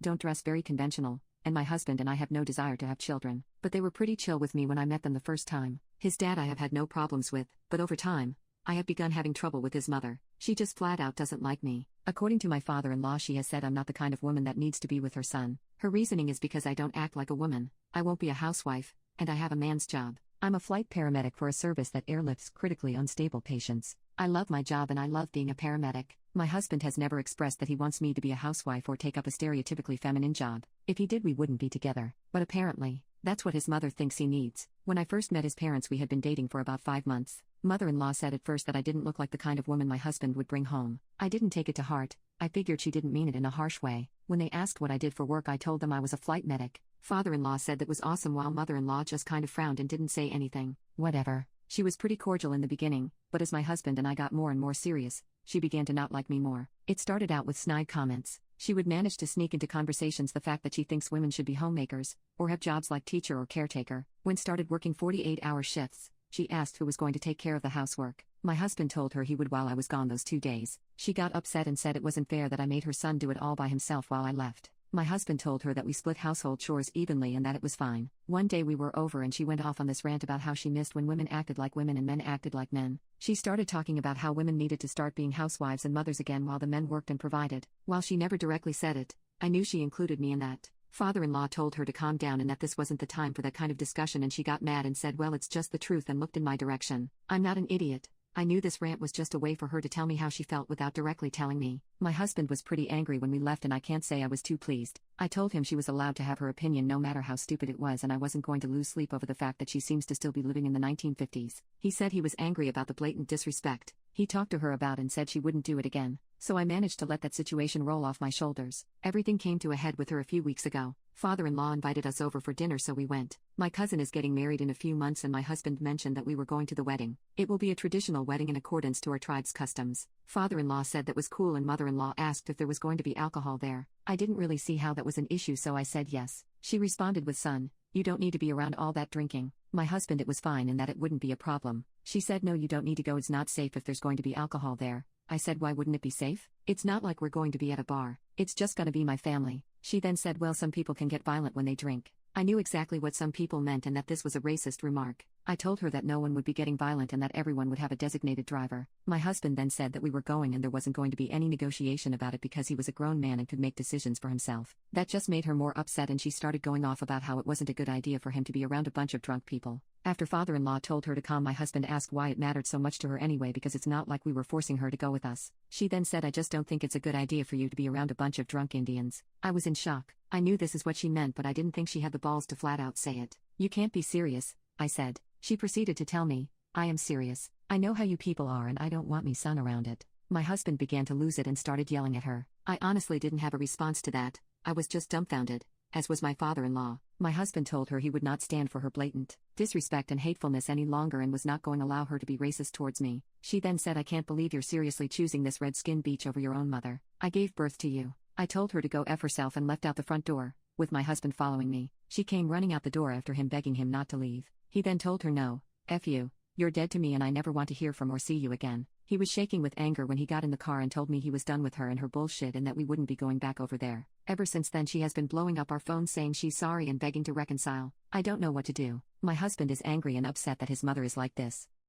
don't dress very conventional, and my husband and I have no desire to have children. But they were pretty chill with me when I met them the first time. His dad I have had no problems with, but over time, I have begun having trouble with his mother. She just flat out doesn't like me. According to my father-in-law, she has said I'm not the kind of woman that needs to be with her son. Her reasoning is because I don't act like a woman, I won't be a housewife, and I have a man's job. I'm a flight paramedic for a service that airlifts critically unstable patients. I love my job and I love being a paramedic. My husband has never expressed that he wants me to be a housewife or take up a stereotypically feminine job. If he did, we wouldn't be together. But apparently, that's what his mother thinks he needs. When I first met his parents, we had been dating for about 5 months. Mother-in-law said at first that I didn't look like the kind of woman my husband would bring home. I didn't take it to heart. I figured she didn't mean it in a harsh way. When they asked what I did for work, I told them I was a flight medic. Father-in-law said that was awesome, while mother-in-law just kind of frowned and didn't say anything. Whatever. She was pretty cordial in the beginning, but as my husband and I got more and more serious, she began to not like me more. It started out with snide comments. She would manage to sneak into conversations the fact that she thinks women should be homemakers, or have jobs like teacher or caretaker. When started working 48-hour shifts, she asked who was going to take care of the housework. My husband told her he would while I was gone those 2 days. She got upset and said it wasn't fair that I made her son do it all by himself while I left. My husband told her that we split household chores evenly and that it was fine. One day we were over and she went off on this rant about how she missed when women acted like women and men acted like men. She started talking about how women needed to start being housewives and mothers again while the men worked and provided. While she never directly said it, I knew she included me in that. Father-in-law told her to calm down and that this wasn't the time for that kind of discussion, and she got mad and said, well, it's just the truth, and looked in my direction. I'm not an idiot. I knew this rant was just a way for her to tell me how she felt without directly telling me. My husband was pretty angry when we left, and I can't say I was too pleased. I told him she was allowed to have her opinion no matter how stupid it was, and I wasn't going to lose sleep over the fact that she seems to still be living in the 1950s. He said he was angry about the blatant disrespect he talked to her about and said she wouldn't do it again. So I managed to let that situation roll off my shoulders. Everything came to a head with her a few weeks ago. Father-in-law invited us over for dinner, so we went. My cousin is getting married in a few months, and my husband mentioned that we were going to the wedding. It will be a traditional wedding in accordance to our tribe's customs. Father-in-law said that was cool, and mother-in-law asked if there was going to be alcohol there. I didn't really see how that was an issue, so I said yes. She responded with, son, you don't need to be around all that drinking. My husband, it was fine and that it wouldn't be a problem. She said, no, you don't need to go, it's not safe if there's going to be alcohol there. I said, why wouldn't it be safe? It's not like we're going to be at a bar. It's just gonna be my family. She then said, well, some people can get violent when they drink. I knew exactly what some people meant and that this was a racist remark. I told her that no one would be getting violent and that everyone would have a designated driver. My husband then said that we were going and there wasn't going to be any negotiation about it because he was a grown man and could make decisions for himself. That just made her more upset, and she started going off about how it wasn't a good idea for him to be around a bunch of drunk people. After father-in-law told her to calm, my husband asked why it mattered so much to her anyway, because it's not like we were forcing her to go with us. She then said, I just don't think it's a good idea for you to be around a bunch of drunk Indians. I was in shock. I knew this is what she meant, but I didn't think she had the balls to flat out say it. You can't be serious, I said. She proceeded to tell me, I am serious. I know how you people are and I don't want me son around it. My husband began to lose it and started yelling at her. I honestly didn't have a response to that. I was just dumbfounded, as was my father-in-law. My husband told her he would not stand for her blatant disrespect and hatefulness any longer and was not going to allow her to be racist towards me. She then said, I can't believe you're seriously choosing this red-skinned beach over your own mother. I gave birth to you. I told her to go F herself and left out the front door, with my husband following me. She came running out the door after him, begging him not to leave. He then told her, no, F you. You're dead to me and I never want to hear from or see you again. He was shaking with anger when he got in the car and told me he was done with her and her bullshit and that we wouldn't be going back over there. Ever since then she has been blowing up our phones saying she's sorry and begging to reconcile. I don't know what to do. My husband is angry and upset that his mother is like this.